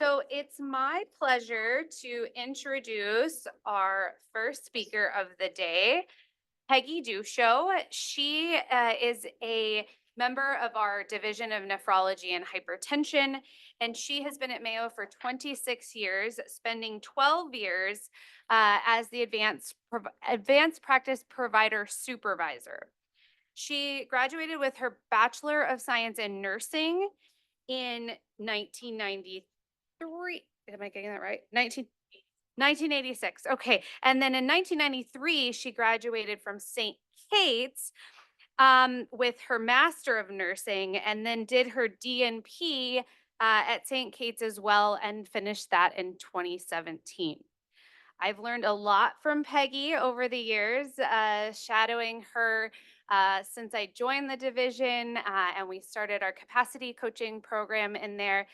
So it's my pleasure to introduce our first speaker of the day, Peggy Dusho. She is a member of our Division of Nephrology and Hypertension, and she has been at Mayo for 26 years, spending 12 years as the advanced practice provider supervisor. She graduated with her Bachelor of Science in Nursing in 1993. Am I getting that right? 1986. Okay. And then in 1993, she graduated from St. Kate's with her Master of Nursing and then did her DNP at St. Kate's as well and finished that in 2017. I've learned a lot from Peggy over the years, shadowing her since I joined the division and we started our capacity coaching program in there.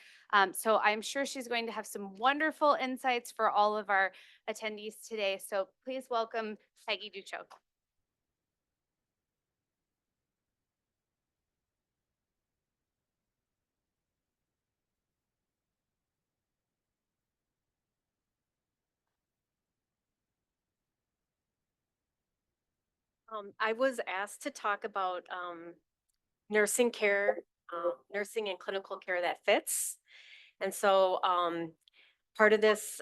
So I'm sure she's going to have some wonderful insights for all of our attendees today. So please welcome Peggy Dusho. I was asked to talk about nursing care, nursing and clinical care that fits. And so part of this,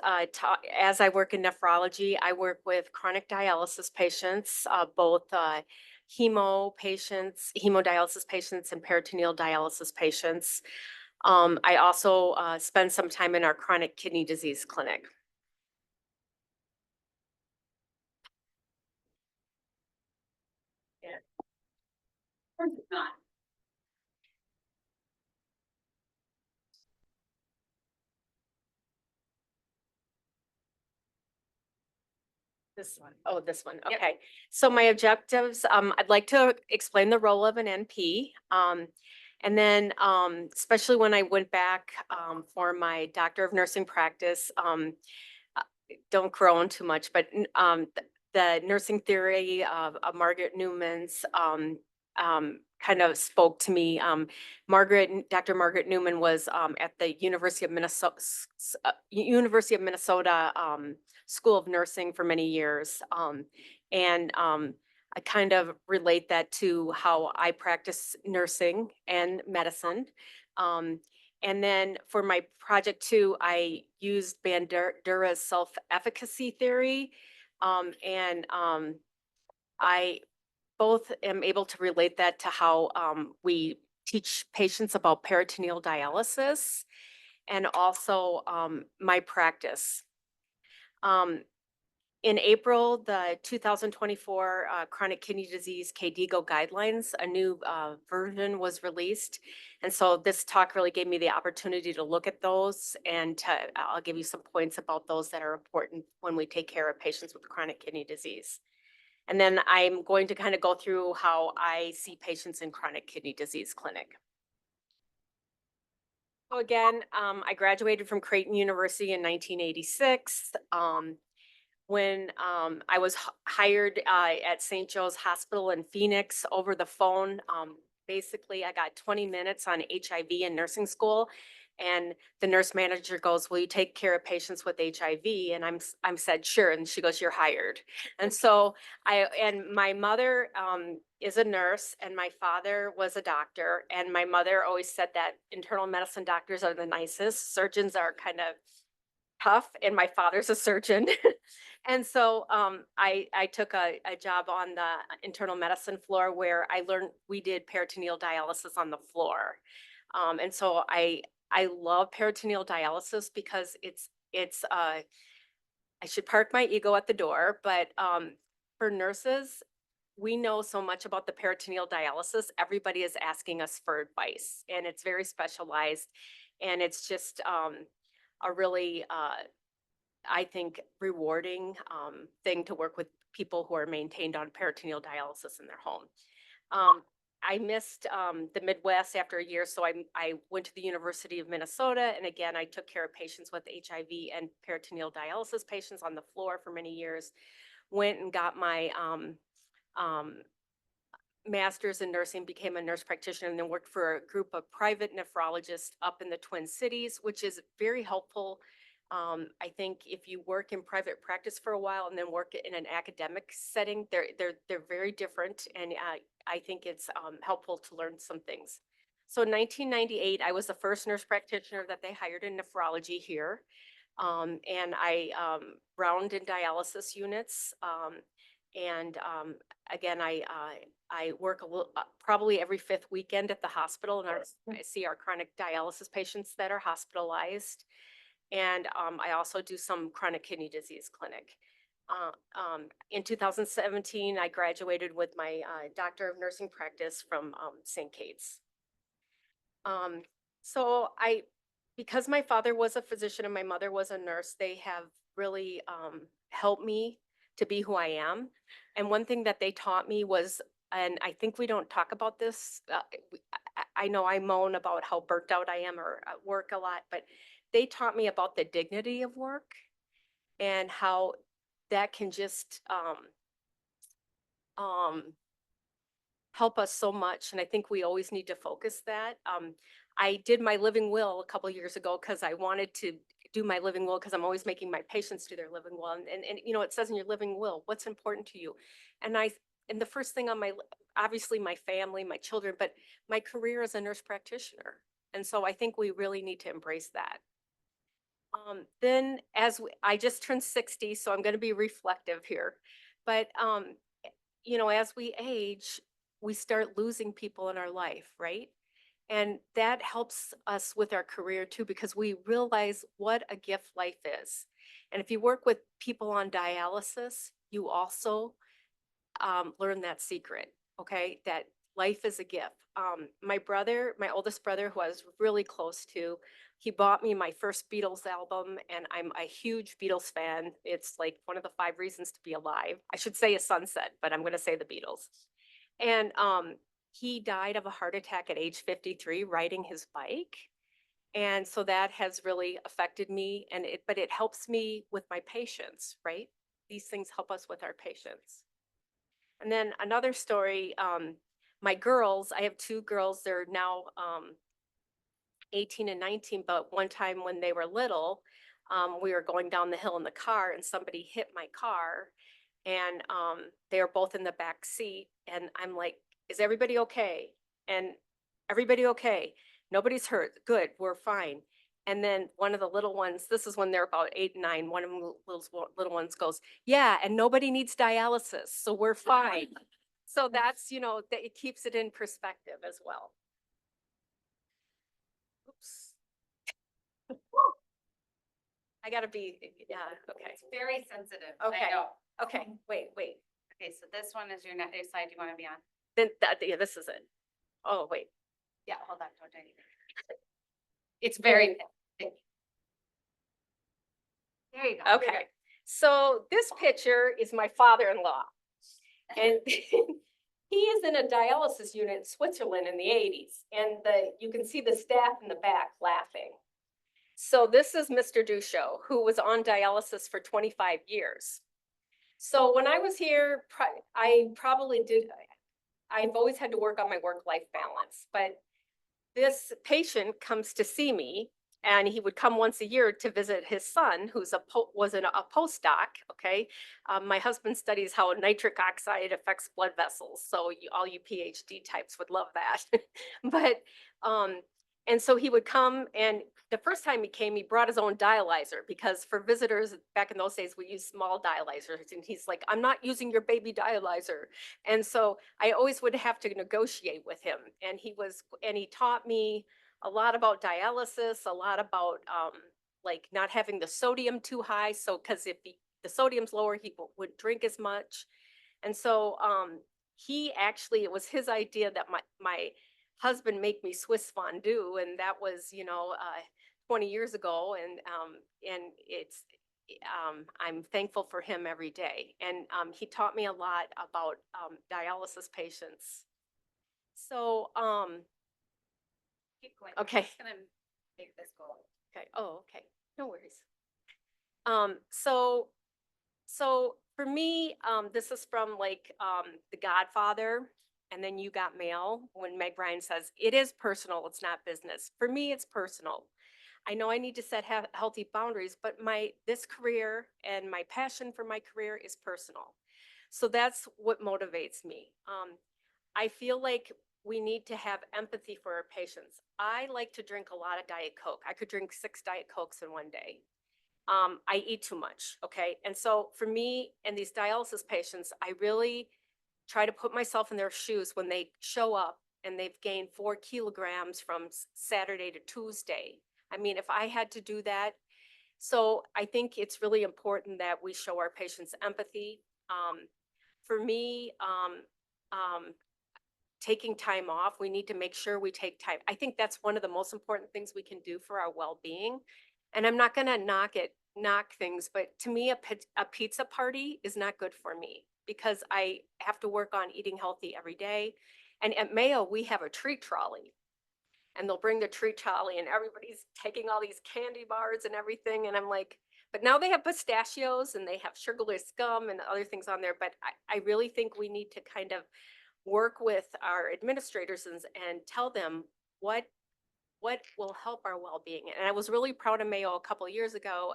as I work in nephrology, I work with chronic dialysis patients, both hemodialysis patients and peritoneal dialysis patients. I also spend some time in our chronic kidney disease clinic. Yeah. Of course it's not. This one. Oh, this one. Yep. Okay. So my objectives, I'd like to explain the role of an NP. And then, especially when I went back for my Doctor of Nursing practice, uh, don't groan too much, but the nursing theory of Margaret Newman's kind of spoke to me. Dr. Margaret Newman was at the University of Minnesota School of Nursing for many years. And I kind of relate that to how I practice nursing and medicine. And then for my project two, I used Bandura's self-efficacy theory. And I both am able to relate that to how we teach patients about peritoneal dialysis and also my practice. In April, the 2024 Chronic Kidney Disease KDIGO guidelines, a new version was released. And so this talk really gave me the opportunity to look at those and I'll give you some points about those that are important when we take care of patients with chronic kidney disease. And then I'm going to kind of go through how I see patients in chronic kidney disease clinic. So again, I graduated from Creighton University in 1986. When I was hired at St. Joe's Hospital in Phoenix over the phone, basically I got 20 minutes on HIV in nursing school. And the nurse manager goes, "Will you take care of patients with HIV?" And I'm said, "Sure." And she goes, "You're hired." And so my mother is a nurse and my father was a doctor. And my mother always said that internal medicine doctors are the nicest. Surgeons are kind of tough, and my father's a surgeon. And so I took a job on the internal medicine floor where we did peritoneal dialysis on the floor. And so I love peritoneal dialysis because I should park my ego at the door, but for nurses, we know so much about the peritoneal dialysis. Everybody is asking us for advice, and it's very specialized, and it's just a really, I think, rewarding thing to work with people who are maintained on peritoneal dialysis in their home. I missed the Midwest after a year, so I went to the University of Minnesota, and again, I took care of patients with HIV and peritoneal dialysis patients on the floor for many years. Went and got my master's in nursing, became a nurse practitioner, and then worked for a group of private nephrologists up in the Twin Cities, which is very helpful. I think if you work in private practice for a while and then work in an academic setting, they're very different, and I think it's helpful to learn some things. So in 1998, I was the first nurse practitioner that they hired in nephrology here. And I round in dialysis units. Again, I work a little, probably every fifth weekend at the hospital, and I see our chronic dialysis patients that are hospitalized. And I also do some chronic kidney disease clinic. In 2017, I graduated with my Doctor of Nursing Practice from St. Kate's. So because my father was a physician and my mother was a nurse, they have really helped me to be who I am. And one thing that they taught me was, and I think we don't talk about this, I know I moan about how burnt out I am or at work a lot, but they taught me about the dignity of work and how that can just help us so much. And I think we always need to focus that. I did my living will a couple of years ago because I wanted to do my living will because I'm always making my patients do their living will. And you know, it says in your living will, what's important to you. And the first thing on obviously my family, my children, but my career as a nurse practitioner. And so I think we really need to embrace that. Then I just turned 60, so I'm going to be reflective here. But, you know, as we age, we start losing people in our life, right? And that helps us with our career too, because we realize what a gift life is. And if you work with people on dialysis, you also learn that secret, okay? That life is a gift. My oldest brother, who I was really close to, he bought me my first Beatles album, and I'm a huge Beatles fan. It's like one of the 5 reasons to be alive. I should say a sunset, but I'm going to say the Beatles. And he died of a heart attack at age 53 riding his bike. And so that has really affected me, but it helps me with my patients, right? These things help us with our patients. And then another story, my girls, I have 2 girls, they're now 18 and 19, but one time when they were little, we were going down the hill in the car and somebody hit my car, and they were both in the back seat, and I'm like, is everybody okay? And everybody okay? Nobody's hurt. Good, we're fine. And then one of the little ones, this is when they're about 8 and 9, one of the little ones goes, yeah, and nobody needs dialysis, so we're fine. So that's, you know, that it keeps it in perspective as well. Oops. I gotta be, yeah, okay. It's very sensitive. Okay. I know. Okay, wait. Okay, so this one is your side you want to be on. Then yeah, this is it. Oh, wait. Yeah, hold on, don't do anything. It's very. There you go. Okay. So this picture is my father-in-law. And he is in a dialysis unit in Switzerland in the 80s. And you can see the staff in the back laughing. So this is Mr. Duchot, who was on dialysis for 25 years. So when I was here, I've always had to work on my work-life balance, but this patient comes to see me, and he would come once a year to visit his son, who's a postdoc, okay? My husband studies how nitric oxide affects blood vessels, so all you PhD types would love that. But, and so he would come, and the first time he came, he brought his own dialyzer, because for visitors back in those days, we used small dialyzers, and he's like, I'm not using your baby dialyzer. And so I always would have to negotiate with him. And he taught me a lot about dialysis, a lot about like not having the sodium too high. So, because if the sodium's lower, he wouldn't drink as much. And so it was his idea that my husband make me Swiss fondue, and that was, 20 years ago, and I'm thankful for him every day. And he taught me a lot about dialysis patients. So Keep going. Okay. I'm just gonna make this go. Okay. Oh, okay. No worries. So for me, this is from like The Godfather. And then you got mail when Meg Ryan says, it is personal, it's not business. For me, it's personal. I know I need to set healthy boundaries, but this career and my passion for my career is personal. So that's what motivates me. I feel like we need to have empathy for our patients. I like to drink a lot of Diet Coke. I could drink 6 Diet Cokes in one day. I eat too much, okay? And so for me and these dialysis patients, I really try to put myself in their shoes when they show up and they've gained 4 kilograms from Saturday to Tuesday. I mean, if I had to do that, so I think it's really important that we show our patients empathy. For me, taking time off, we need to make sure we take time. I think that's one of the most important things we can do for our well-being. And I'm not going to knock things, but to me, a pizza party is not good for me because I have to work on eating healthy every day. And at Mayo, we have a treat trolley, and they'll bring the treat trolley and everybody's taking all these candy bars and everything. And I'm like, but now they have pistachios and they have sugarless gum and other things on there. But I really think we need to kind of work with our administrators and tell them what will help our well-being. And I was really proud of Mayo a couple of years ago.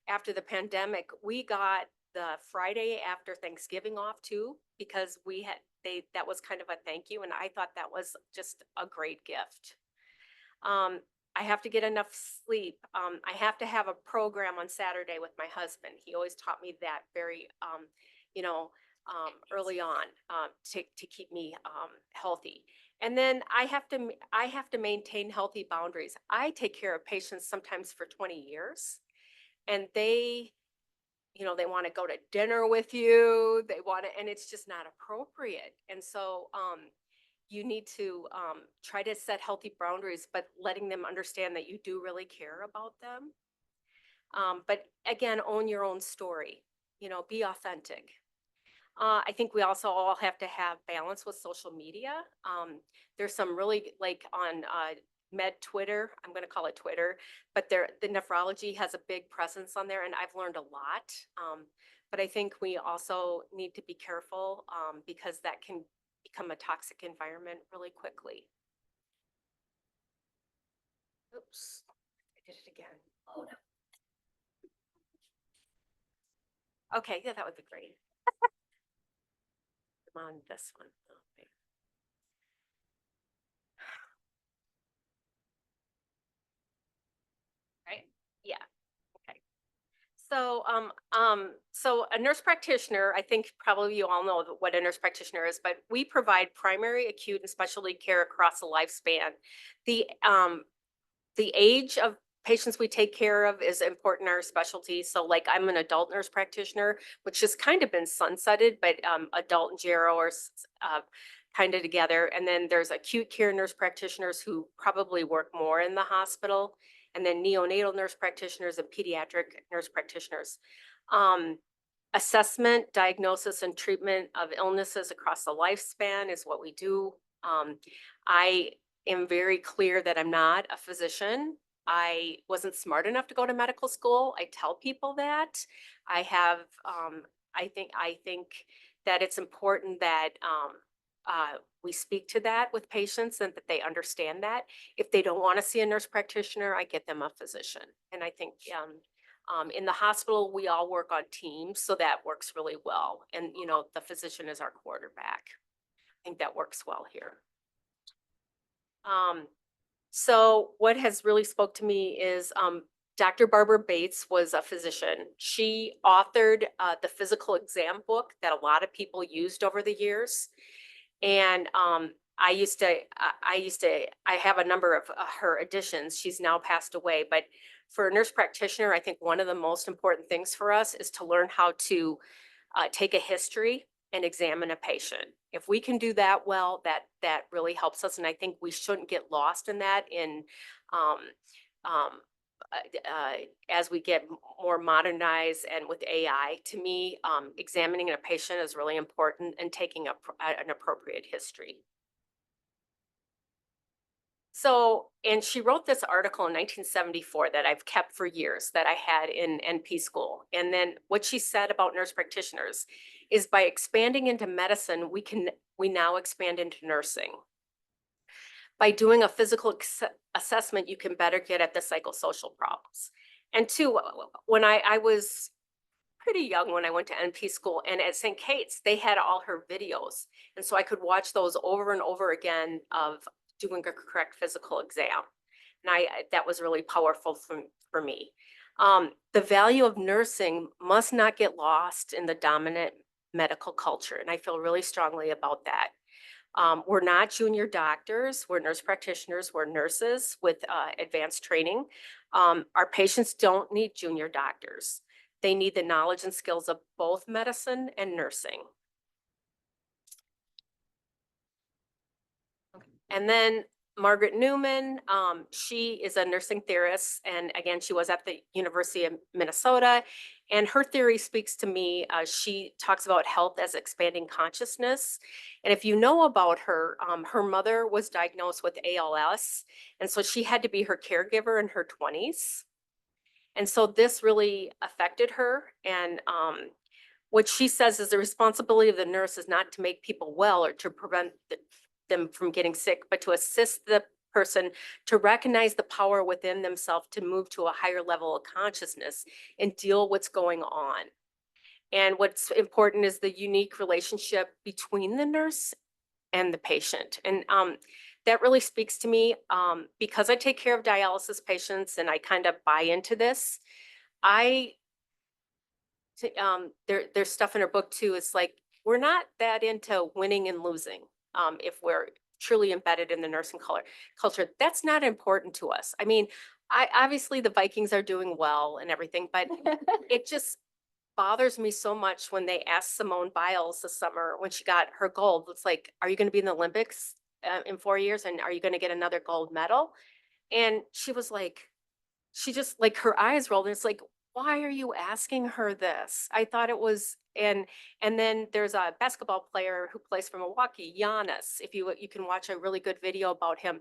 After the pandemic, we got the Friday after Thanksgiving off too, because that was kind of a thank you. And I thought that was just a great gift. I have to get enough sleep. I have to have a program on Saturday with my husband. He always taught me that very, early on, to keep me healthy. And then I have to maintain healthy boundaries. I take care of patients sometimes for 20 years, and they want to go to dinner with you. And it's just not appropriate. And so, you need to try to set healthy boundaries, but letting them understand that you do really care about them. But again, own your own story, be authentic. I think we also all have to have balance with social media. There's some really, like on Med Twitter, I'm going to call it Twitter, but the nephrology has a big presence on there, and I've learned a lot. But I think we also need to be careful because that can become a toxic environment really quickly. Oops, I did it again. Oh no. Okay, yeah, that would be great. I'm on this one. Oh, wait. Right? Yeah. Okay. So, so a nurse practitioner, I think probably you all know what a nurse practitioner is, but we provide primary, acute, and specialty care across the lifespan. The age of patients we take care of is important in our specialty. So like I'm an adult nurse practitioner, which has kind of been sunsetted, but adult and gero are kind of together. And then there's acute care nurse practitioners who probably work more in the hospital, and then neonatal nurse practitioners and pediatric nurse practitioners. Assessment, diagnosis, and treatment of illnesses across the lifespan is what we do. I am very clear that I'm not a physician. I wasn't smart enough to go to medical school. I tell people that. I have, I think that it's important that we speak to that with patients and that they understand that. If they don't want to see a nurse practitioner, I get them a physician. And I think in the hospital, we all work on teams, so that works really well. And, the physician is our quarterback. I think that works well here. So what has really spoke to me is Dr. Barbara Bates was a physician. She authored the physical exam book that a lot of people used over the years. And I have a number of her editions. She's now passed away, but for a nurse practitioner, I think one of the most important things for us is to learn how to take a history and examine a patient. If we can do that well, that really helps us. And I think we shouldn't get lost in that as we get more modernized and with AI. To me, examining a patient is really important, and taking an appropriate history. So, and she wrote this article in 1974 that I've kept for years, that I had in NP school. And then what she said about nurse practitioners is, by expanding into medicine, we we now expand into nursing. By doing a physical assessment, you can better get at the psychosocial problems. And two, when I was pretty young when I went to NP school, and at St. Kate's, they had all her videos. And so I could watch those over and over again of doing a correct physical exam. And that was really powerful for me. The value of nursing must not get lost in the dominant medical culture. And I feel really strongly about that. We're not junior doctors, we're nurse practitioners, we're nurses with advanced training. Our patients don't need junior doctors. They need the knowledge and skills of both medicine and nursing. And then Margaret Newman, she is a nursing theorist, and again, she was at the University of Minnesota, and her theory speaks to me. She talks about health as expanding consciousness, and if you know about her, her mother was diagnosed with ALS, and so she had to be her caregiver in her 20s, and so this really affected her, and what she says is the responsibility of the nurse is not to make people well or to prevent them from getting sick, but to assist the person to recognize the power within themselves to move to a higher level of consciousness and deal what's going on. And what's important is the unique relationship between the nurse and the patient. And that really speaks to me because I take care of dialysis patients and I kind of buy into this. There's stuff in her book too. It's like, we're not that into winning and losing. If we're truly embedded in the nursing culture, that's not important to us. I mean, obviously the Vikings are doing well and everything, but it just bothers me so much when they asked Simone Biles this summer when she got her gold. It's like, are you going to be in the Olympics in 4 years? And are you going to get another gold medal? And she was like, she just like her eyes rolled. And it's like, why are you asking her this? I thought it was, and then there's a basketball player who plays for Milwaukee, Giannis. If you can watch a really good video about him.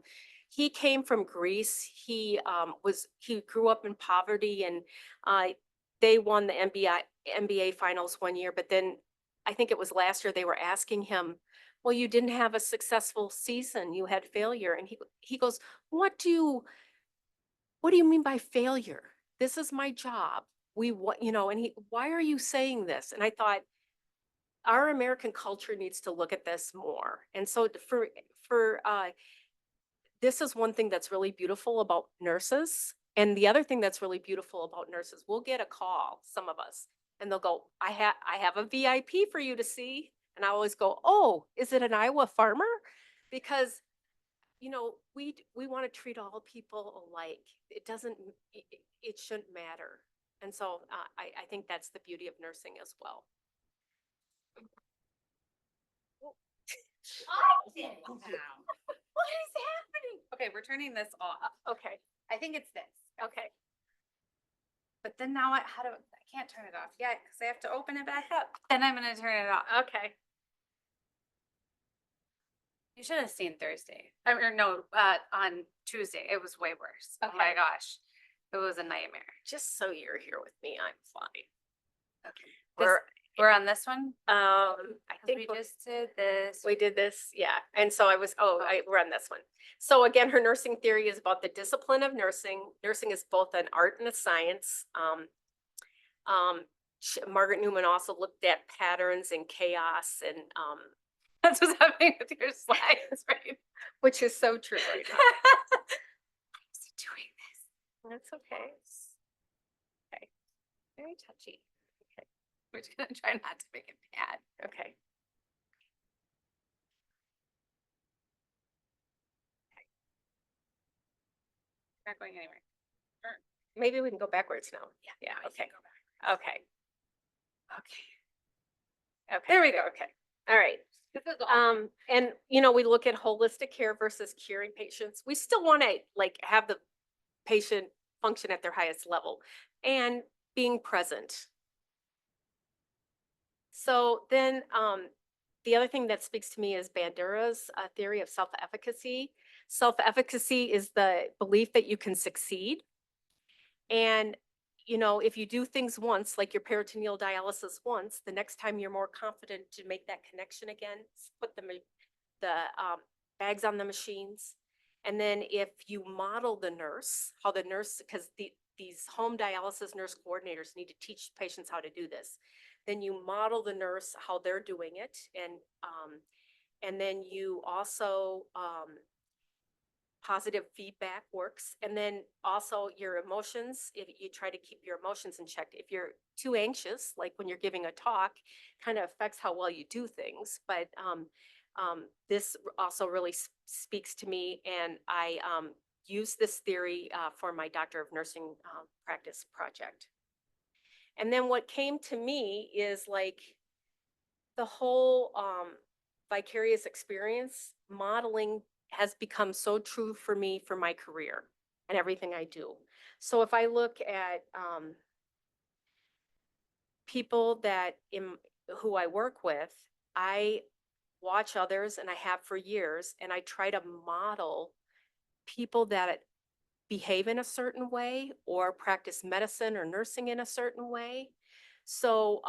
He came from Greece. He grew up in poverty, and they won the NBA finals one year, but then I think it was last year they were asking him, well, you didn't have a successful season, you had failure. And he goes, what do you mean by failure? This is my job. And why are you saying this? And I thought, our American culture needs to look at this more. And so this is one thing that's really beautiful about nurses. And the other thing that's really beautiful about nurses, we'll get a call, some of us, and they'll go, I have a VIP for you to see. And I always go, oh, is it an Iowa farmer? Because we want to treat all people alike. It shouldn't matter. And so I think that's the beauty of nursing as well. What is happening? Okay, we're turning this off. Okay, I think it's this. okay. But then now I can't turn it off yet because I have to open it back up. Then I'm gonna turn it off. Okay. You should have seen Thursday. No, on Tuesday. It was way worse. Oh my Okay. gosh. It was a nightmare. Just so you're here with me, I'm fine. Okay. We're on this one? I 'Cause think we just did this. we did this, yeah. And so we're on this one. So again, her nursing theory is about the discipline of nursing. Nursing is both an art and a science. Margaret Newman also looked at patterns and chaos, and That's what's happening with your slides, right? which is so true right now. I'm doing this. That's okay. Okay. Very touchy. Okay. We're just gonna try not to make it bad. Okay. Not going anywhere. Maybe we can go backwards now. Yeah, I okay. can go back. Okay. Okay. Okay. There we go. Okay. All right. This is all. And we look at holistic care versus curing patients. We still want to have the patient function at their highest level and being present. So then the other thing that speaks to me is Bandura's theory of self-efficacy. Self-efficacy is the belief that you can succeed. And if you do things once, like your peritoneal dialysis once, the next time you're more confident to make that connection again, put the the bags on the machines. And then if you model the nurse, how the nurse, because these home dialysis nurse coordinators need to teach patients how to do this. Then you model the nurse, how they're doing it. And then you also, positive feedback works. And then also your emotions, if you try to keep your emotions in check. If you're too anxious, like when you're giving a talk, kind of affects how well you do things. But this also really speaks to me, and I use this theory for my Doctor of Nursing practice project. And then what came to me is like the whole vicarious experience modeling has become so true for me for my career and everything I do. So if I look at people who I work with, I watch others, and I have for years, and I try to model people that behave in a certain way or practice medicine or nursing in a certain way. So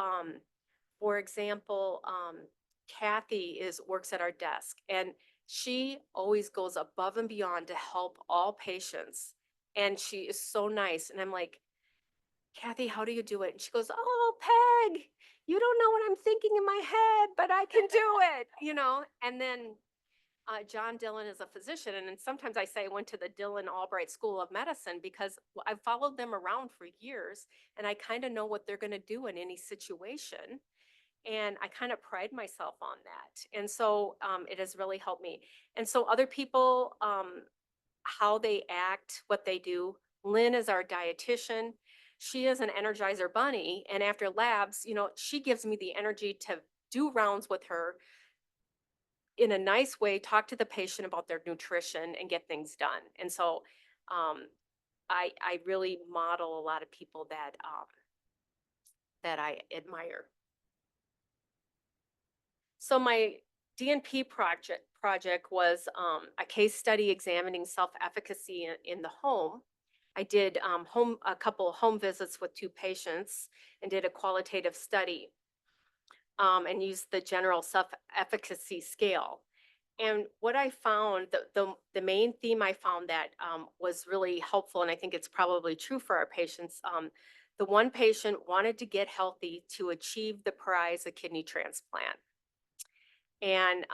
for example, Kathy works at our desk, and she always goes above and beyond to help all patients. And she is so nice. And I'm like, Kathy, how do you do it? And she goes, oh, Peg, you don't know what I'm thinking in my head, but I can do it, you know? And then John Dillon is a physician. And then sometimes I say I went to the Dillon Albright School of Medicine because I've followed them around for years, and I kind of know what they're going to do in any situation. And I kind of pride myself on that. And so it has really helped me. And so other people, how they act, what they do. Lynn is our dietitian. She is an Energizer bunny. And after labs, you know, she gives me the energy to do rounds with her in a nice way, talk to the patient about their nutrition and get things done. And so I really model a lot of people that I admire. So my DNP project was a case study examining self-efficacy in the home. I did a couple of home visits with 2 patients and did a qualitative study and used the general self-efficacy scale. And what I found, the main theme I found that was really helpful, and I think it's probably true for our patients, the one patient wanted to get healthy to achieve the prize of kidney transplant. And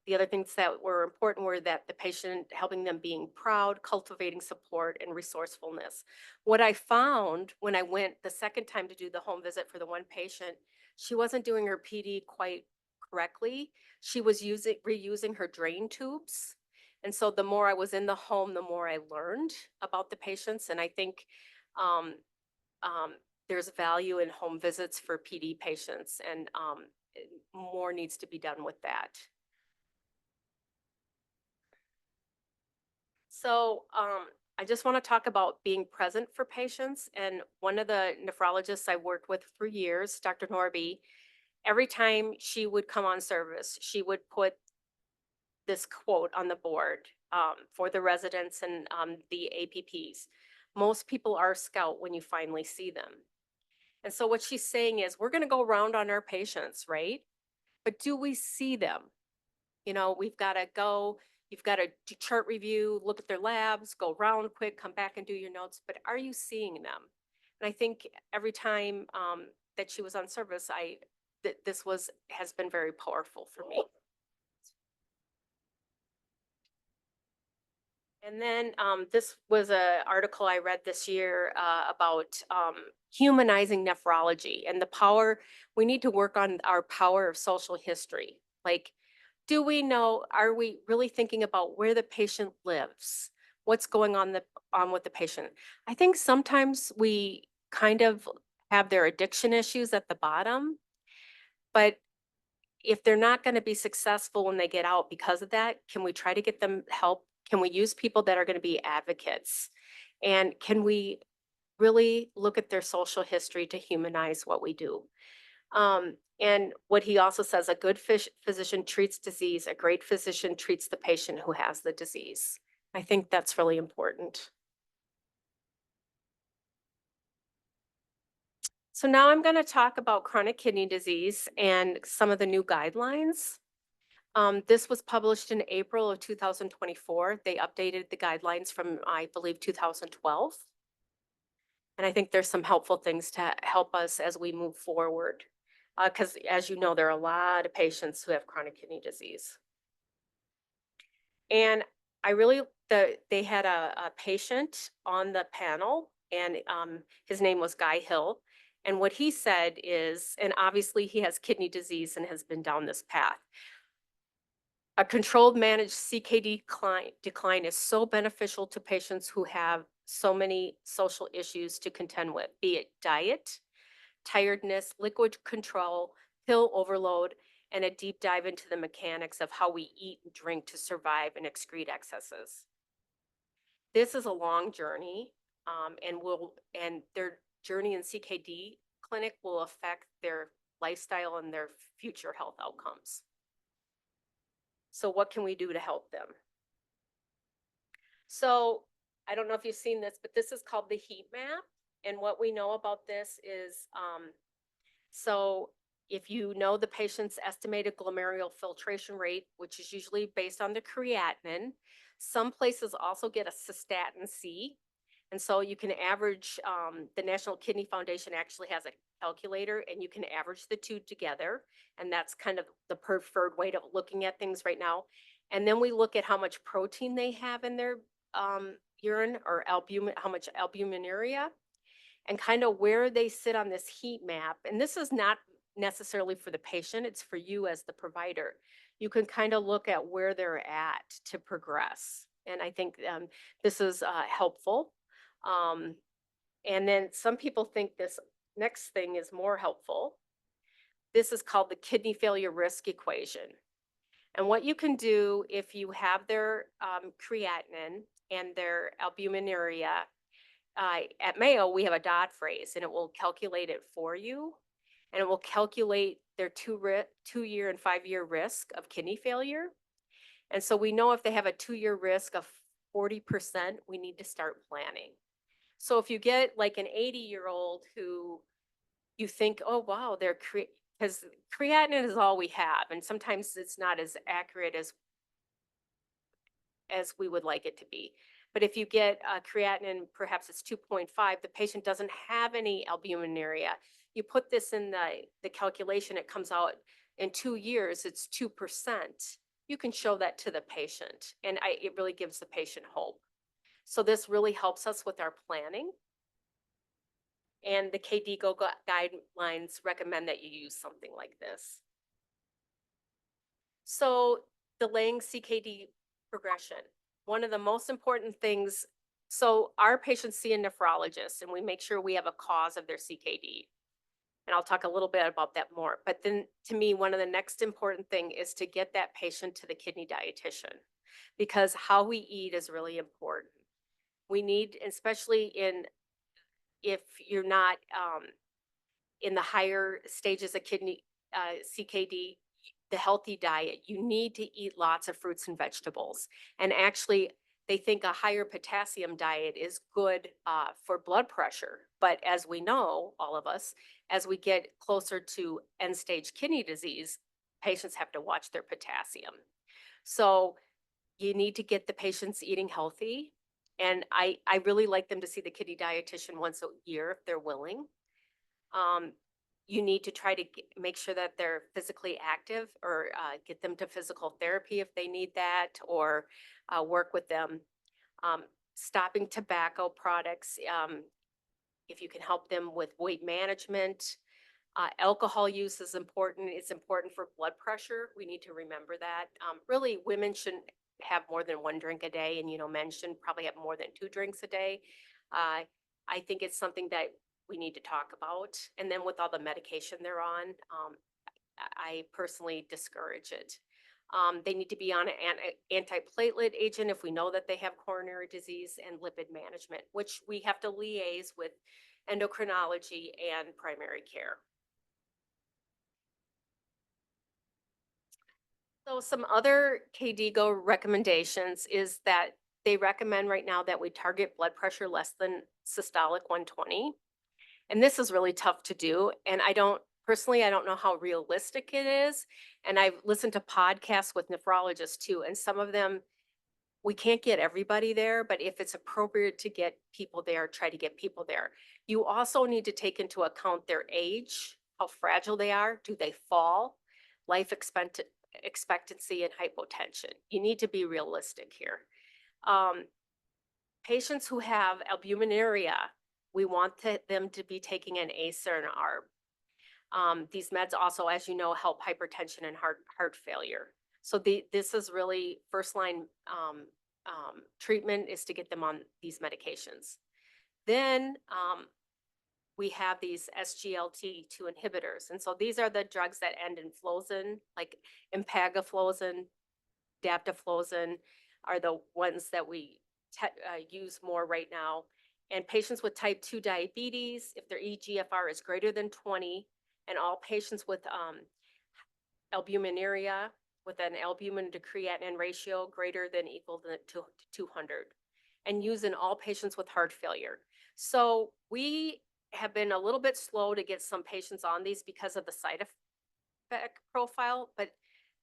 the other things that were important were that the patient, helping them being proud, cultivating support, and resourcefulness. What I found when I went the second time to do the home visit for the one patient, she wasn't doing her PD quite correctly. She was reusing her drain tubes. And so the more I was in the home, the more I learned about the patients. And I think there's value in home visits for PD patients, and more needs to be done with that. So I just want to talk about being present for patients. And one of the nephrologists I worked with for years, Dr. Norby, every time she would come on service, she would put this quote on the board for the residents and the APPs. Most people are scout when you finally see them. And so what she's saying is, we're going to go around on our patients, right? But do we see them? You know, we've got to go, you've got to do chart review, look at their labs, go round quick, come back and do your notes, but are you seeing them? And I think every time that she was on service, this has been very powerful for me. And then this was an article I read this year about humanizing nephrology and the power. We need to work on our power of social history. Like, do we know, are we really thinking about where the patient lives? What's going on with the patient? I think sometimes we kind of have their addiction issues at the bottom, but if they're not going to be successful when they get out because of that, can we try to get them help? Can we use people that are going to be advocates? And can we really look at their social history to humanize what we do? And what he also says, a good physician treats disease, a great physician treats the patient who has the disease. I think that's really important. So now I'm going to talk about chronic kidney disease and some of the new guidelines. This was published in April of 2024. They updated the guidelines from, I believe, 2012. And I think there's some helpful things to help us as we move forward. Because as you know, there are a lot of patients who have chronic kidney disease. And they had a patient on the panel, and his name was Guy Hill. And what he said is, and obviously he has kidney disease and has been down this path. A controlled managed CKD decline is so beneficial to patients who have so many social issues to contend with, be it diet, tiredness, liquid control, pill overload, and a deep dive into the mechanics of how we eat and drink to survive and excrete excesses. This is a long journey, and their journey in CKD clinic will affect their lifestyle and their future health outcomes. So what can we do to help them? So I don't know if you've seen this, but this is called the heat map. And what we know about this is, so if you know the patient's estimated glomerular filtration rate, which is usually based on the creatinine, some places also get a cystatin C. And so you can average, the National Kidney Foundation actually has a calculator, and you can average the two together. And that's kind of the preferred way to looking at things right now. And then we look at how much protein they have in their urine, or albumin, how much albuminuria, and kind of where they sit on this heat map. And this is not necessarily for the patient, it's for you as the provider. You can kind of look at where they're at to progress. And I think this is helpful. And then some people think this next thing is more helpful. This is called the kidney failure risk equation. And what you can do if you have their creatinine and their albuminuria, at Mayo, we have a dot phrase, and it will calculate it for you. And it will calculate their 2-year and 5-year risk of kidney failure. And so we know if they have a 2-year risk of 40%, we need to start planning. So if you get like an 80-year-old who you think, oh, wow, because creatinine is all we have. And sometimes it's not as accurate as we would like it to be. But if you get creatinine, perhaps it's 2.5, the patient doesn't have any albuminuria. You put this in the calculation, it comes out in 2 years, it's 2%. You can show that to the patient, and it really gives the patient hope. So this really helps us with our planning. And the KDIGO guidelines recommend that you use something like this. So delaying CKD progression. One of the most important things, so our patients see a nephrologist, and we make sure we have a cause of their CKD. And I'll talk a little bit about that more. But then to me, one of the next important thing is to get that patient to the kidney dietitian, because how we eat is really important. We need, especially if you're not in the higher stages of kidney CKD, the healthy diet, you need to eat lots of fruits and vegetables. And actually, they think a higher potassium diet is good for blood pressure. But as we know, all of us, as we get closer to end-stage kidney disease, patients have to watch their potassium. So you need to get the patients eating healthy. And I really like them to see the kidney dietitian once a year if they're willing. You need to try to make sure that they're physically active, or get them to physical therapy if they need that, or work with them. Stopping tobacco products, if you can help them with weight management. Alcohol use is important. It's important for blood pressure. We need to remember that. Really, women shouldn't have more than 1 drink a day, and men should probably have more than 2 drinks a day. I think it's something that we need to talk about. And then with all the medication they're on, I personally discourage it. They need to be on an antiplatelet agent if we know that they have coronary disease, and lipid management, which we have to liaise with endocrinology and primary care. So some other KDIGO recommendations is that they recommend right now that we target blood pressure less than systolic 120. And this is really tough to do. And I don't know how realistic it is. And I've listened to podcasts with nephrologists too, and some of them, we can't get everybody there, but if it's appropriate to get people there, try to get people there. You also need to take into account their age, how fragile they are, do they fall, expectancy and hypotension. You need to be realistic here. Patients who have albuminuria, we want them to be taking an ACE or an ARB. These meds also, as you know, help hypertension and heart failure. So this is really first line treatment is to get them on these medications. Then we have these SGLT2 inhibitors. And so these are the drugs that end in flozin, like empagliflozin, dapagliflozin are the ones that we use more right now. And patients with type 2 diabetes, if their eGFR is greater than 20, and all patients with albuminuria, with an albumin to creatinine ratio greater than equal to 200, and use in all patients with heart failure. So we have been a little bit slow to get some patients on these because of the side effect profile, but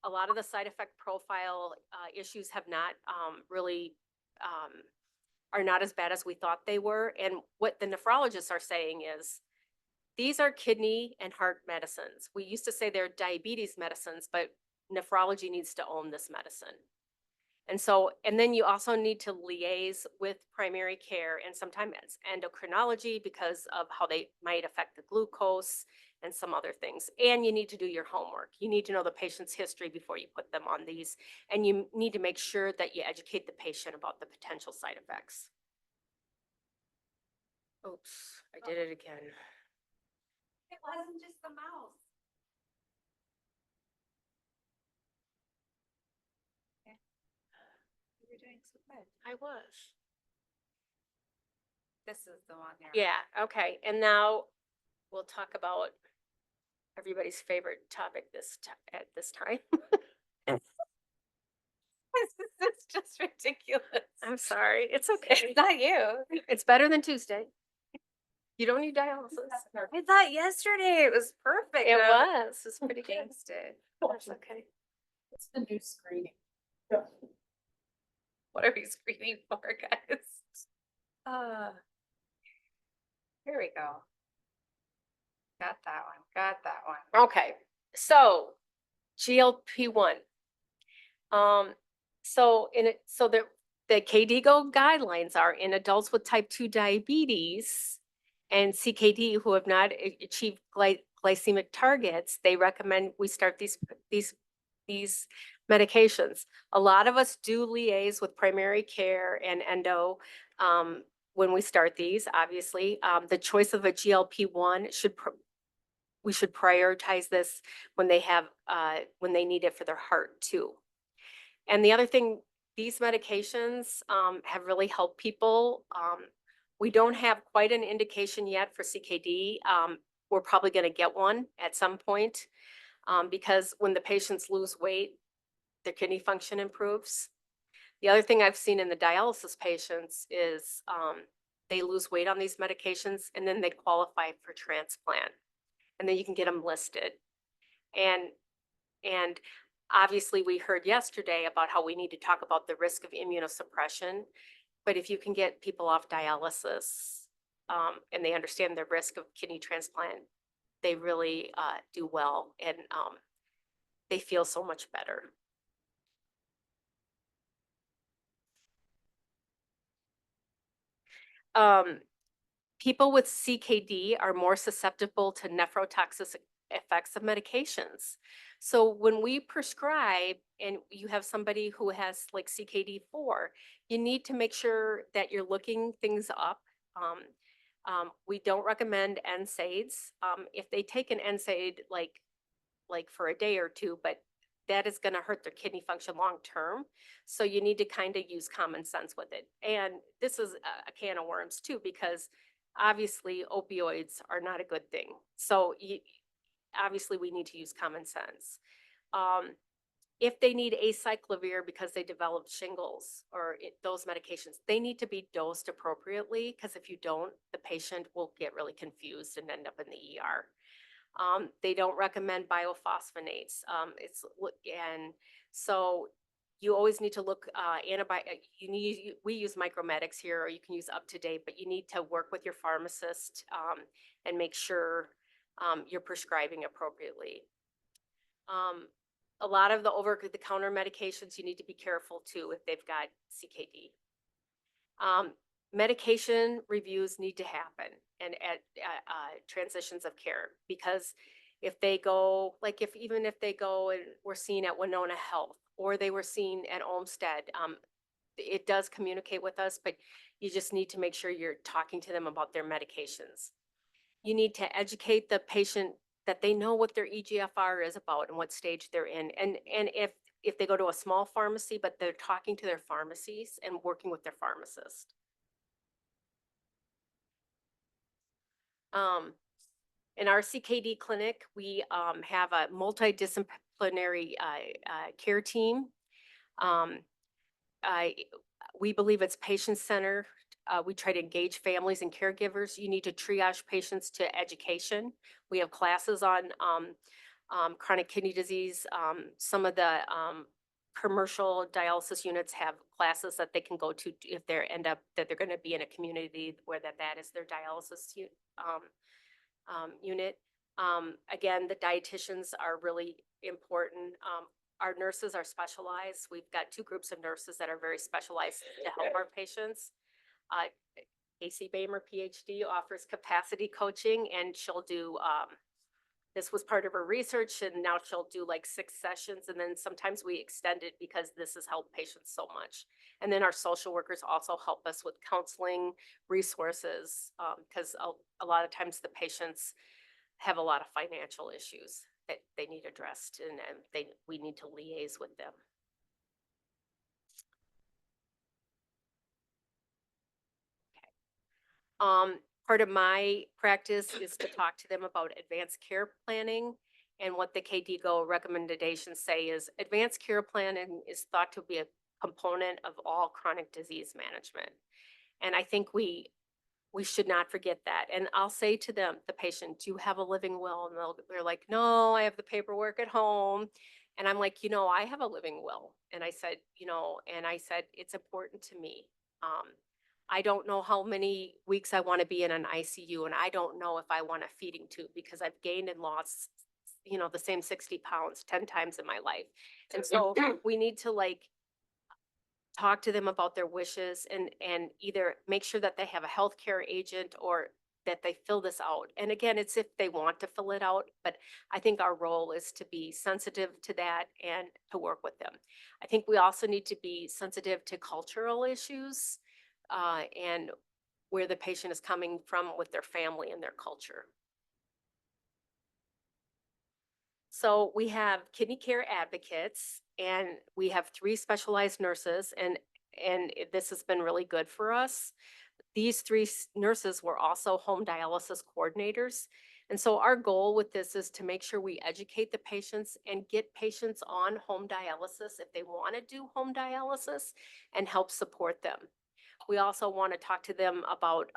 a lot of the side effect profile issues have not really are not as bad as we thought they were. And what the nephrologists are saying is, these are kidney and heart medicines. We used to say they're diabetes medicines, but nephrology needs to own this medicine. And so, and then you also need to liaise with primary care and sometimes endocrinology because of how they might affect the glucose and some other things. And you need to do your homework. You need to know the patient's history before you put them on these. And you need to make sure that you educate the patient about the potential side effects. Oops, I did it again. It wasn't just the mouse. Okay. You were doing so good. I was. This is the one there. Yeah, okay. And now we'll talk about everybody's favorite topic at this time. This is just ridiculous. I'm sorry. It's okay. It's not you. It's better than Tuesday. You don't need dialysis. I thought yesterday it was perfect. It was. It's pretty good. Jinxed it. That's okay. It's the new screening. What are we screaming for, guys? Here we go. Got that one. Got that one. Okay. So GLP-1. So the KDIGO guidelines are in adults with type 2 diabetes and CKD who have not achieved glycemic targets, they recommend we start these medications. A lot of us do liaise with primary care and endo when we start these, obviously. The choice of a GLP-1 we should prioritize this when they have when they need it for their heart too. And the other thing, these medications have really helped people. We don't have quite an indication yet for CKD. We're probably going to get one at some point because when the patients lose weight, their kidney function improves. The other thing I've seen in the dialysis patients is they lose weight on these medications and then they qualify for transplant. And then you can get them listed. And obviously we heard yesterday about how we need to talk about the risk of immunosuppression. But if you can get people off dialysis and they understand the risk of kidney transplant, they really do well and they feel so much better. People with CKD are more susceptible to nephrotoxic effects of medications. So when we prescribe and you have somebody who has like CKD4, you need to make sure that you're looking things up. We don't recommend NSAIDs. If they take an NSAID like for a day or two, but that is going to hurt their kidney function long term. So you need to kind of use common sense with it. And this is a can of worms too, because obviously opioids are not a good thing. So obviously we need to use common sense. If they need acyclovir because they developed shingles or those medications, they need to be dosed appropriately because if you don't, the patient will get really confused and end up in the ER. They don't recommend biophosphonates. And so you always need to look, we use Micromedics here, or you can use UpToDate, but you need to work with your pharmacist, and make sure, you're prescribing appropriately. A lot of the over-the-counter medications, you need to be careful too if they've got CKD. Medication reviews need to happen and at transitions of care, because if they go, like even if they go and were seen at Winona Health or they were seen at Olmsted, it does communicate with us, but you just need to make sure you're talking to them about their medications. You need to educate the patient that they know what their EGFR is about and what stage they're in. And if they go to a small pharmacy, but they're talking to their pharmacies and working with their pharmacist. In our CKD clinic, we have a multidisciplinary care team. We believe it's patient-centered. We try to engage families and caregivers. You need to triage patients to education. We have classes on chronic kidney disease. Some of the commercial dialysis units have classes that they can go to if they're going to be in a community where that is their dialysis unit. Again, the dietitians are really important. Our nurses are specialized. We've got 2 groups of nurses that are very specialized to help our patients. Casey Bamer, PhD, offers capacity coaching, and she'll do, this was part of her research, and now she'll do like 6 sessions, and then sometimes we extend it because this has helped patients so much. And then our social workers also help us with counseling resources, because a lot of times the patients have a lot of financial issues that they need addressed, and we need to liaise with them. Part of my practice is to talk to them about advanced care planning, and what the KDIGO recommendations say is advanced care planning is thought to be a component of all chronic disease management. And I think we should not forget that. And I'll say to them, the patient, do you have a living will? And they're like, no, I have the paperwork at home. And I'm like, I have a living will. And I said, it's important to me. I don't know how many weeks I want to be in an ICU, and I don't know if I want a feeding tube, because I've gained and lost, the same 60 pounds 10 times in my life. And so we need to talk to them about their wishes, and either make sure that they have a healthcare agent or that they fill this out. And again, it's if they want to fill it out, but I think our role is to be sensitive to that and to work with them. I think we also need to be sensitive to cultural issues, and where the patient is coming from with their family and their culture. So we have kidney care advocates, and we have 3 specialized nurses, and this has been really good for us. These 3 nurses were also home dialysis coordinators. And so our goal with this is to make sure we educate the patients and get patients on home dialysis if they want to do home dialysis, and help support them. We also want to talk to them about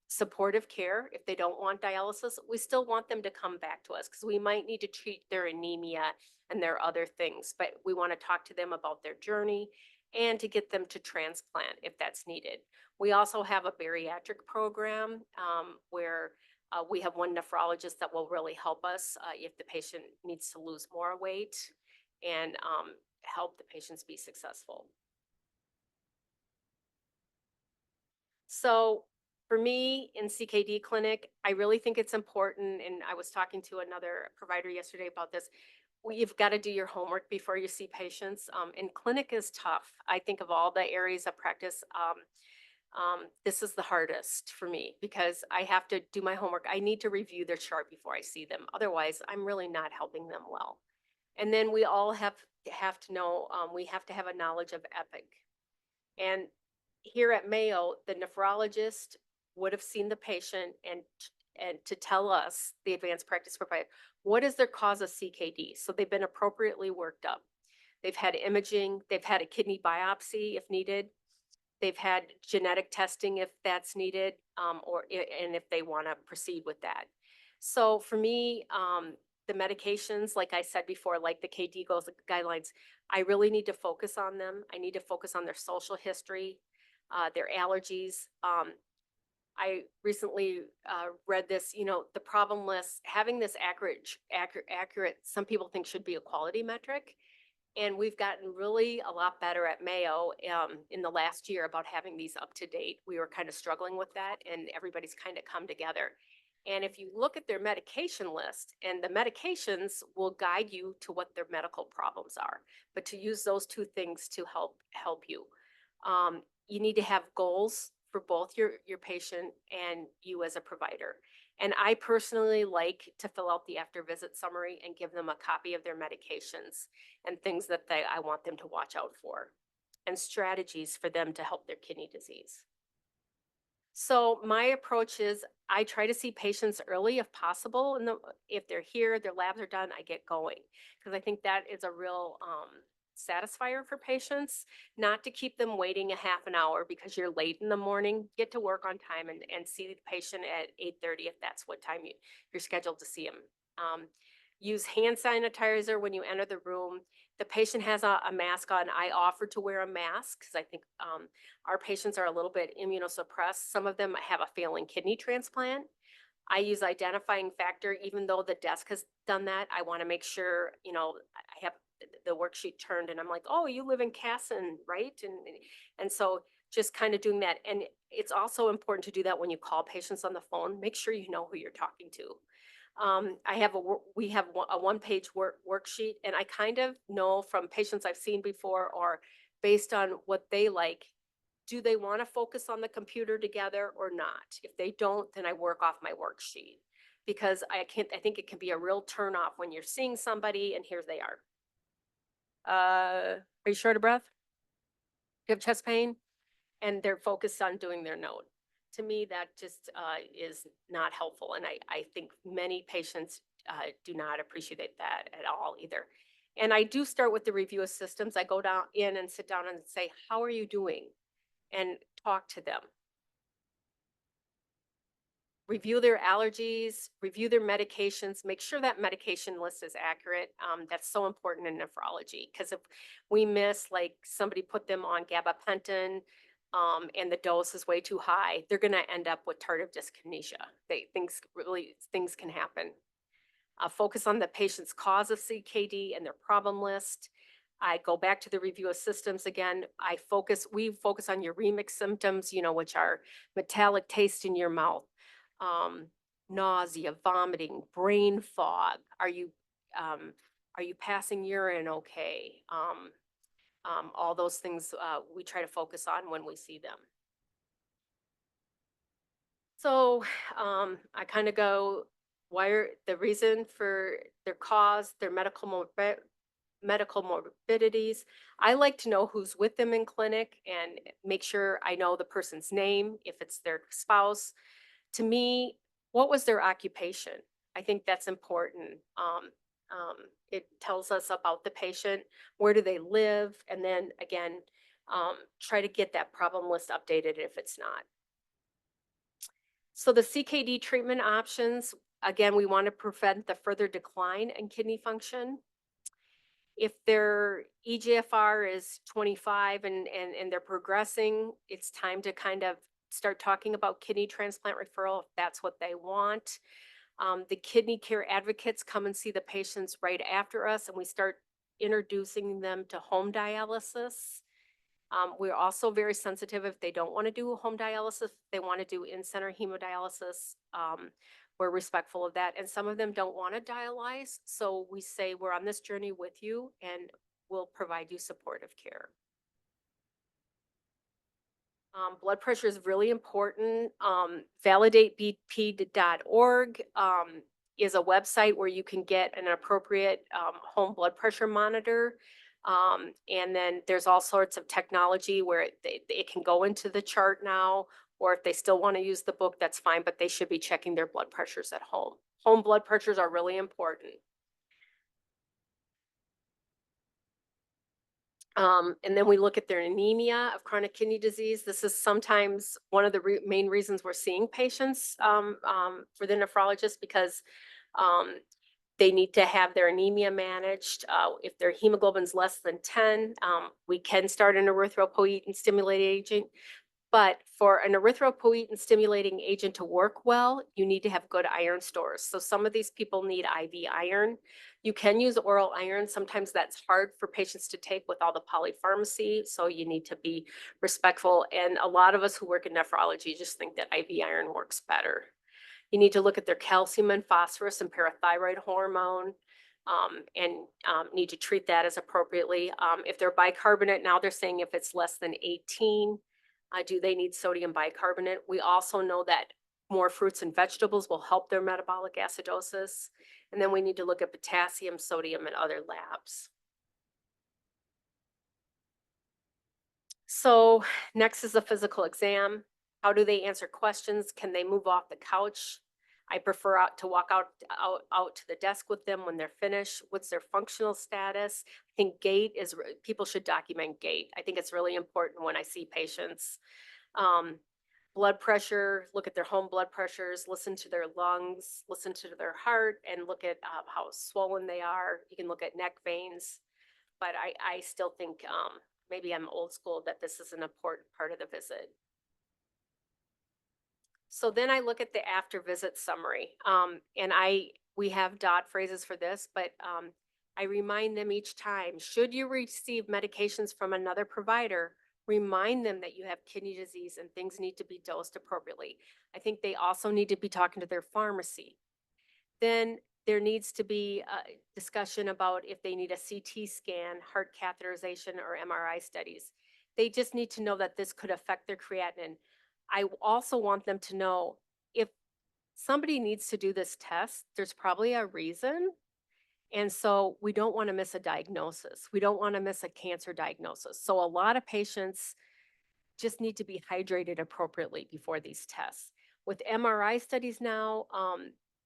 supportive care. If they don't want dialysis, we still want them to come back to us, because we might need to treat their anemia and their other things, but we want to talk to them about their journey and to get them to transplant if that's needed. We also have a bariatric program where we have 1 nephrologist that will really help us if the patient needs to lose more weight, and help the patients be successful. So for me in CKD clinic, I really think it's important, and I was talking to another provider yesterday about this. You've got to do your homework before you see patients. And clinic is tough. I think of all the areas of practice, this is the hardest for me, because I have to do my homework. I need to review their chart before I see them. Otherwise, I'm really not helping them well. And then we all have to know, we have to have a knowledge of EPIC. And here at Mayo, the nephrologist would have seen the patient and to tell us, the advanced practice provider, what is their cause of CKD? So they've been appropriately worked up. They've had imaging, they've had a kidney biopsy if needed. they've had genetic testing if that's needed, and if they want to proceed with that. So for me, the medications, like I said before, like the KD goals guidelines, I really need to focus on them. I need to focus on their social history, their allergies. I recently read this, the problem list, having this accurate, some people think should be a quality metric. And we've gotten really a lot better at Mayo in the last year about having these up to date. We were kind of struggling with that, and everybody's kind of come together. And if you look at their medication list, and the medications will guide you to what their medical problems are, but to use those two things to help you. You need to have goals for both your patient and you as a provider. And I personally like to fill out the after visit summary and give them a copy of their medications and things that I want them to watch out for, and strategies for them to help their kidney disease. So my approach is I try to see patients early if possible. And if they're here, their labs are done, I get going. Because I think that is a real satisfier for patients, not to keep them waiting a half an hour because you're late in the morning. Get to work on time and see the patient at 8:30 if that's what time you're scheduled to see them. Use hand sanitizer when you enter the room. The patient has a mask on. I offer to wear a mask because I think our patients are a little bit immunosuppressed. Some of them have a failing kidney transplant. I use identifying factor, even though the desk has done that. I want to make sure, I have the worksheet turned and I'm like, oh, you live in Casson, right? And so just kind of doing that. And it's also important to do that when you call patients on the phone. Make sure you know who you're talking to. We have a one-page worksheet, and I kind of know from patients I've seen before, or based on what they like, do they want to focus on the computer together or not? If they don't, then I work off my worksheet, because I think it can be a real turnoff when you're seeing somebody and here they are. Are you short of breath? Do you have chest pain? And they're focused on doing their note. To me, that just is not helpful. And I think many patients do not appreciate that at all either. And I do start with the review of systems. I go down in and sit down and say, how are you doing? And talk to them. Review their allergies, review their medications, make sure that medication list is accurate. That's so important in nephrology, because if we miss, like somebody put them on gabapentin, and the dose is way too high, they're going to end up with tardive dyskinesia. Things can happen. Focus on the patient's cause of CKD and their problem list. I go back to the review of systems again. We focus on uremic symptoms, which are metallic taste in your mouth, nausea, vomiting, brain fog. Are you passing urine okay? All those things we try to focus on when we see them. So I kind of go, the reason for their cause, their medical morbidities. I like to know who's with them in clinic and make sure I know the person's name, if it's their spouse. To me, what was their occupation? I think that's important. It tells us about the patient, where do they live, and then again, try to get that problem list updated if it's not. So the CKD treatment options, again, we want to prevent the further decline in kidney function. If their eGFR is 25 and they're progressing, it's time to kind of start talking about kidney transplant referral if that's what they want. The kidney care advocates come and see the patients right after us, and we start introducing them to home dialysis. We're also very sensitive if they don't want to do home dialysis, if they want to do in-center hemodialysis. We're respectful of that. And some of them don't want to dialyze. So we say, we're on this journey with you and we'll provide you supportive care. Blood pressure is really important. ValidateBP.org is a website where you can get an appropriate home blood pressure monitor. And then there's all sorts of technology where it can go into the chart now, or if they still want to use the book, that's fine, but they should be checking their blood pressures at home. Home blood pressures are really important. And then we look at their anemia of chronic kidney disease. This is sometimes one of the main reasons we're seeing patients for the nephrologist, because um, they need to have their anemia managed. If their hemoglobin's less than 10, we can start an erythropoietin stimulating agent. But for an erythropoietin stimulating agent to work well, you need to have good iron stores. So some of these people need IV iron. You can use oral iron. Sometimes that's hard for patients to take with all the polypharmacy. So you need to be respectful. And a lot of us who work in nephrology just think that IV iron works better. You need to look at their calcium and phosphorus and parathyroid hormone. And need to treat that as appropriately. If they're bicarbonate, now they're saying if it's less than 18, do they need sodium bicarbonate? We also know that more fruits and vegetables will help their metabolic acidosis. And then we need to look at potassium, sodium, and other labs. So next is the physical exam. How do they answer questions? Can they move off the couch? I prefer to walk out to the desk with them when they're finished. What's their functional status? I think gait is, people should document gait. I think it's really important when I see patients. Blood pressure, look at their home blood pressures, listen to their lungs, listen to their heart, and look at how swollen they are. You can look at neck veins. But I still think maybe I'm old school that this is an important part of the visit. So then I look at the after visit summary, and we have dot phrases for this, but I remind them each time, should you receive medications from another provider, remind them that you have kidney disease and things need to be dosed appropriately. I think they also need to be talking to their pharmacy. Then there needs to be a discussion about if they need a CT scan, heart catheterization, or MRI studies. They just need to know that this could affect their creatinine. I also want them to know if somebody needs to do this test, there's probably a reason. And so we don't want to miss a diagnosis. We don't want to miss a cancer diagnosis. So a lot of patients just need to be hydrated appropriately before these tests. With MRI studies now,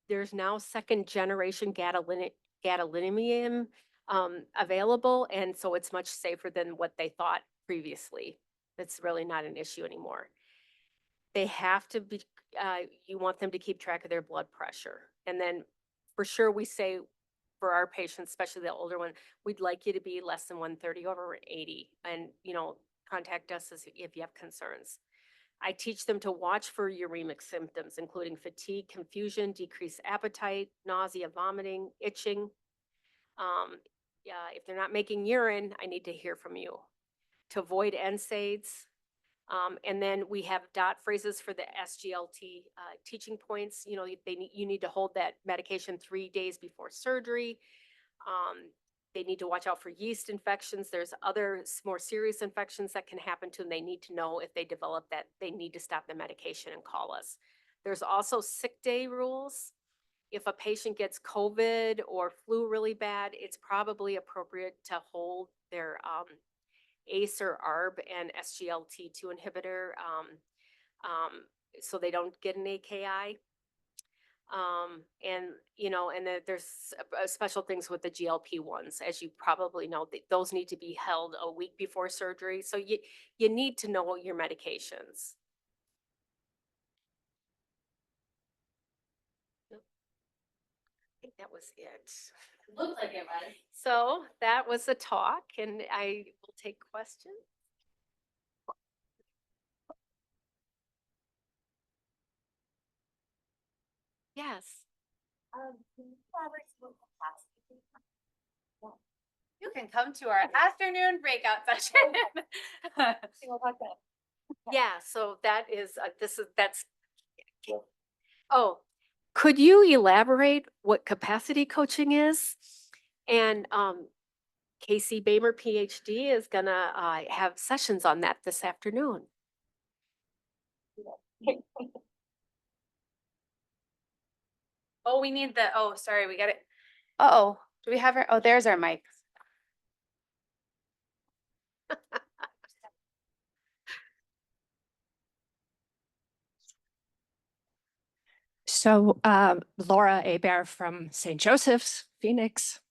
there's now second generation gadolinium available. And so it's much safer than what they thought previously. It's really not an issue anymore. They have to be, you want them to keep track of their blood pressure. And then for sure we say for our patients, especially the older one, we'd like you to be less than 130 over 80. And, contact us if you have concerns. I teach them to watch for uremic symptoms, including fatigue, confusion, decreased appetite, nausea, vomiting, itching. If they're not making urine, I need to hear from you. To avoid NSAIDs. And then we have dot phrases for the SGLT teaching points. You need to hold that medication 3 days before surgery. They need to watch out for yeast infections. There's other more serious infections that can happen to them. They need to know if they develop that, they need to stop the medication and call us. There's also sick day rules. If a patient gets COVID or flu really bad, it's probably appropriate to hold their ACE or ARB and SGLT2 inhibitor so they don't get an AKI. And then there's special things with the GLP-1s, as you probably know, those need to be held a week before surgery. So you need to know your medications. I think that was it. Looked like it was. So that was the talk, and I will take questions. Yes. You can come to our afternoon breakout session. Yeah, so that is, that's. Oh, could you elaborate what capacity coaching is? And Casey Bamer, PhD, is gonna have sessions on that this afternoon. Oh, we need sorry, we got it. Uh-oh, do we have our, oh, there's our mic. So Laura Hebert from St. Joseph's, Phoenix.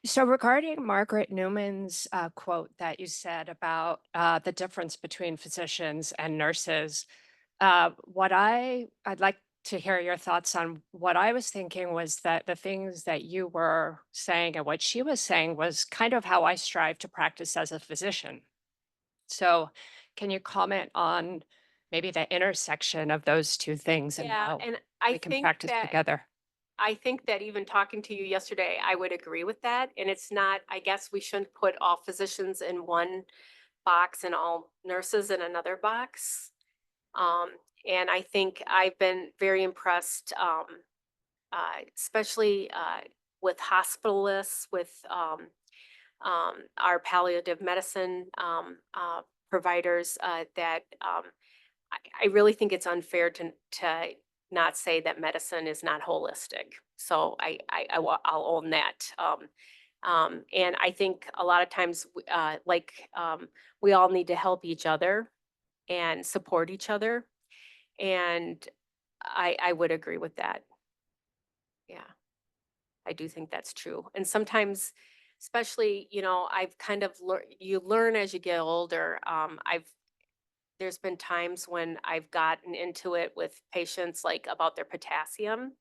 So regarding Margaret Newman's quote that you said about the difference between physicians and nurses, I'd like to hear your thoughts on what I was thinking was that the things that you were saying and what she was saying was kind of how I strive to practice as a physician. So can you comment on maybe the intersection of those two things and Yeah, how and we can practice together? I think that even talking to you yesterday, I would agree with that. And it's not, I guess we shouldn't put all physicians in one box and all nurses in another box. Um, and I think I've been very impressed, especially with hospitalists, with our palliative medicine providers, that I really think it's unfair to not say that medicine is not holistic. So I'll own that. And I think a lot of times, we all need to help each other and support each other. And I would agree with that. Yeah, I do think that's true. And sometimes, especially, I've kind of you learn as you get older. There's been times when I've gotten into it with patients like about their potassium.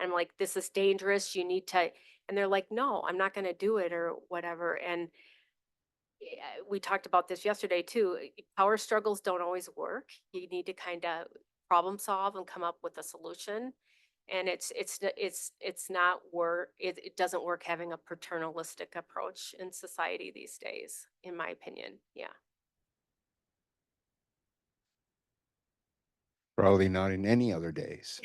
I'm like, this is dangerous. You need to, and they're like, no, I'm not going to do it or whatever. And we talked about this yesterday too. Power struggles don't always work. You need to kind of problem solve and come up with a solution. And it's not work. It doesn't work having a paternalistic approach in society these days, in my opinion. Yeah. Probably not in any other days.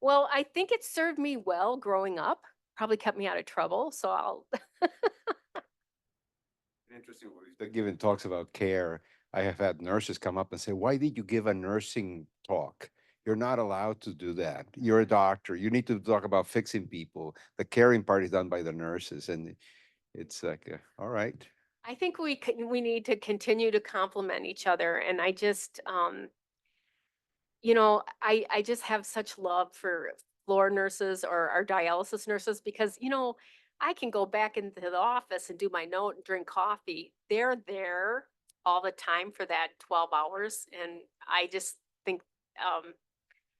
Well, I think it served me well growing up. Probably kept me out of trouble. So I'll, Interesting. When they're giving talks about care, I have had nurses come up and say, "Why did you give a nursing talk? You're not allowed to do that. You're a doctor. You need to talk about fixing people. The caring part is done by the nurses." And it's like, all right. I think we need to continue to complement each other. And I just, I just have such love for floor nurses or our dialysis nurses because, I can go back into the office and do my note and drink coffee. They're there all the time for that 12 hours. And I just think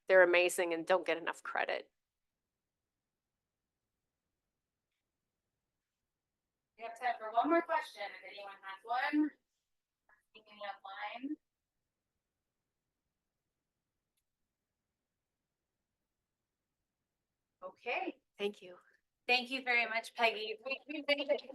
they're amazing and don't get enough credit. We have time for one more question, if anyone has one. Thinking of line. Okay, Thank you. Thank you very much, Peggy. We made it.